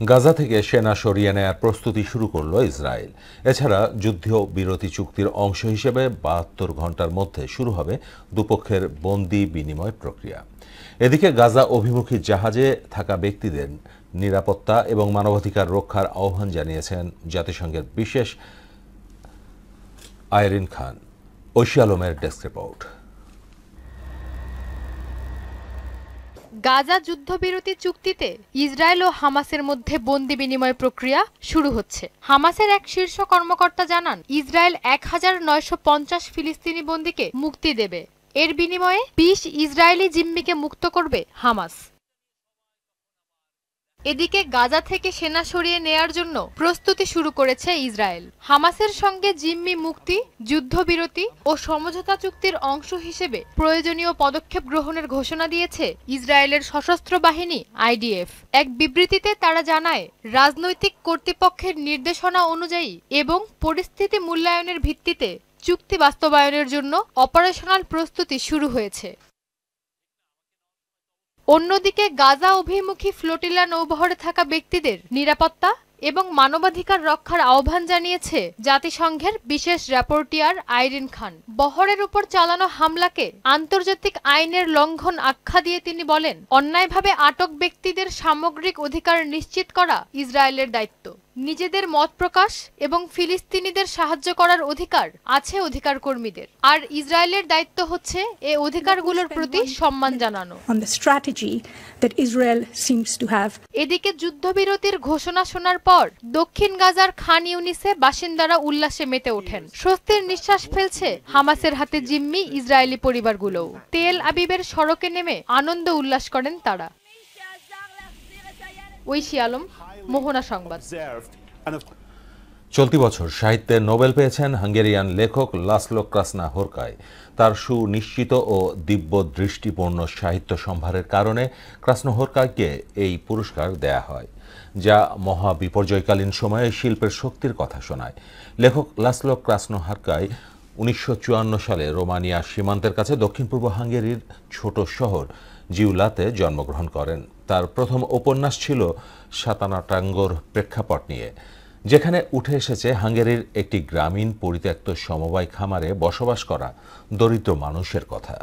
গাজা থেকে সেনা সরিয়ে নেয়ার প্রস্তুতি শুরু করল ইসরায়েল। এছাড়া যুদ্ধবিরতি চুক্তির অংশ হিসেবে ৭২ ঘণ্টার মধ্যে শুরু হবে দুপক্ষের বন্দি বিনিময় প্রক্রিয়া। এদিকে গাজা অভিমুখী জাহাজে থাকা ব্যক্তিদের নিরাপত্তা এবং মানবাধিকার রক্ষার আহ্বান জানিয়েছেন জাতিসংঘের বিশেষ আইরিন খান। ঐশী আলমের ডেস্ক রিপোর্ট। গাজা যুদ্ধবিরতি চুক্তিতে ইসরায়েল ও হামাসের মধ্যে বন্দি বিনিময় প্রক্রিয়া শুরু হচ্ছে। হামাসের এক শীর্ষ কর্মকর্তা জানান, ইসরায়েল ১৯৫০ ফিলিস্তিনি বন্দীকে মুক্তি দেবে। এর বিনিময়ে ২০ ইসরায়েলি জিম্মিকে মুক্ত করবে হামাস। এদিকে গাজা থেকে সেনা সরিয়ে নেয়ার জন্য প্রস্তুতি শুরু করেছে ইসরায়েল। হামাসের সঙ্গে জিম্মি মুক্তি, যুদ্ধবিরতি ও সমঝোতা চুক্তির অংশ হিসেবে প্রয়োজনীয় পদক্ষেপ গ্রহণের ঘোষণা দিয়েছে ইসরায়েলের সশস্ত্র বাহিনী আইডিএফ। এক বিবৃতিতে তারা জানায়, রাজনৈতিক কর্তৃপক্ষের নির্দেশনা অনুযায়ী এবং পরিস্থিতি মূল্যায়নের ভিত্তিতে চুক্তি বাস্তবায়নের জন্য অপারেশনাল প্রস্তুতি শুরু হয়েছে। অন্যদিকে গাজা অভিমুখী ফ্লোটিলা নৌবহরে থাকা ব্যক্তিদের নিরাপত্তা এবং মানবাধিকার রক্ষার আহ্বান জানিয়েছে জাতিসংঘের বিশেষ র্যাপোর্টিয়ার আইরিন খান। বহরের উপর চালানো হামলাকে আন্তর্জাতিক আইনের লঙ্ঘন আখ্যা দিয়ে তিনি বলেন, অন্যায়ভাবে আটক ব্যক্তিদের সামগ্রিক অধিকার নিশ্চিত করা ইসরায়েলের দায়িত্ব। নিজেদের মত প্রকাশ এবং ফিলিস্তিনিদের সাহায্য করার অধিকার আছে অধিকার কর্মীদের, আর ইসরায়েলের দায়িত্ব হচ্ছে এই অধিকারগুলোর প্রতি সম্মান জানানো। এদিকে যুদ্ধবিরতির ঘোষণা শোনার পর দক্ষিণ গাজার খান ইউনিসে বাসিন্দারা উল্লাসে মেতে ওঠেন। স্বস্তির নিঃশ্বাস ফেলছে হামাসের হাতে জিম্মি ইসরায়েলি পরিবারগুলোও। তেল আবিবের সড়কে নেমে আনন্দ উল্লাস করেন তারা। ঐশী আলম, মোহনা সংবাদ। চলতি বছর সাহিত্যে নোবেল পেয়েছেন হাঙ্গেরিয়ান লেখক লাসলো ক্রাসনা-হোরকাই। তার সুনিশ্চিত ও দিব্য দৃষ্টিপূর্ণ সাহিত্য সম্ভারের কারণে ক্রাসনা-হোরকাইকে এই পুরস্কার দেয়া হয়, যা মহা বিপর্যয়কালীন সময়ে শিল্পের শক্তির কথা শোনায়। লেখক লাসলো ক্রাসনা-হোরকাই ১৯৫৪ সালে রোমানিয়া সীমান্তের কাছে দক্ষিণ পূর্ব হাঙ্গেরির ছোট শহর জিউলাতে জন্মগ্রহণ করেন। তার প্রথম উপন্যাস ছিল সাতানাটাঙ্গোর প্রেক্ষাপট নিয়ে, যেখানে উঠে এসেছে হাঙ্গেরির একটি গ্রামীণ পরিত্যক্ত সমবায় খামারে বসবাস করা দরিদ্র মানুষের কথা।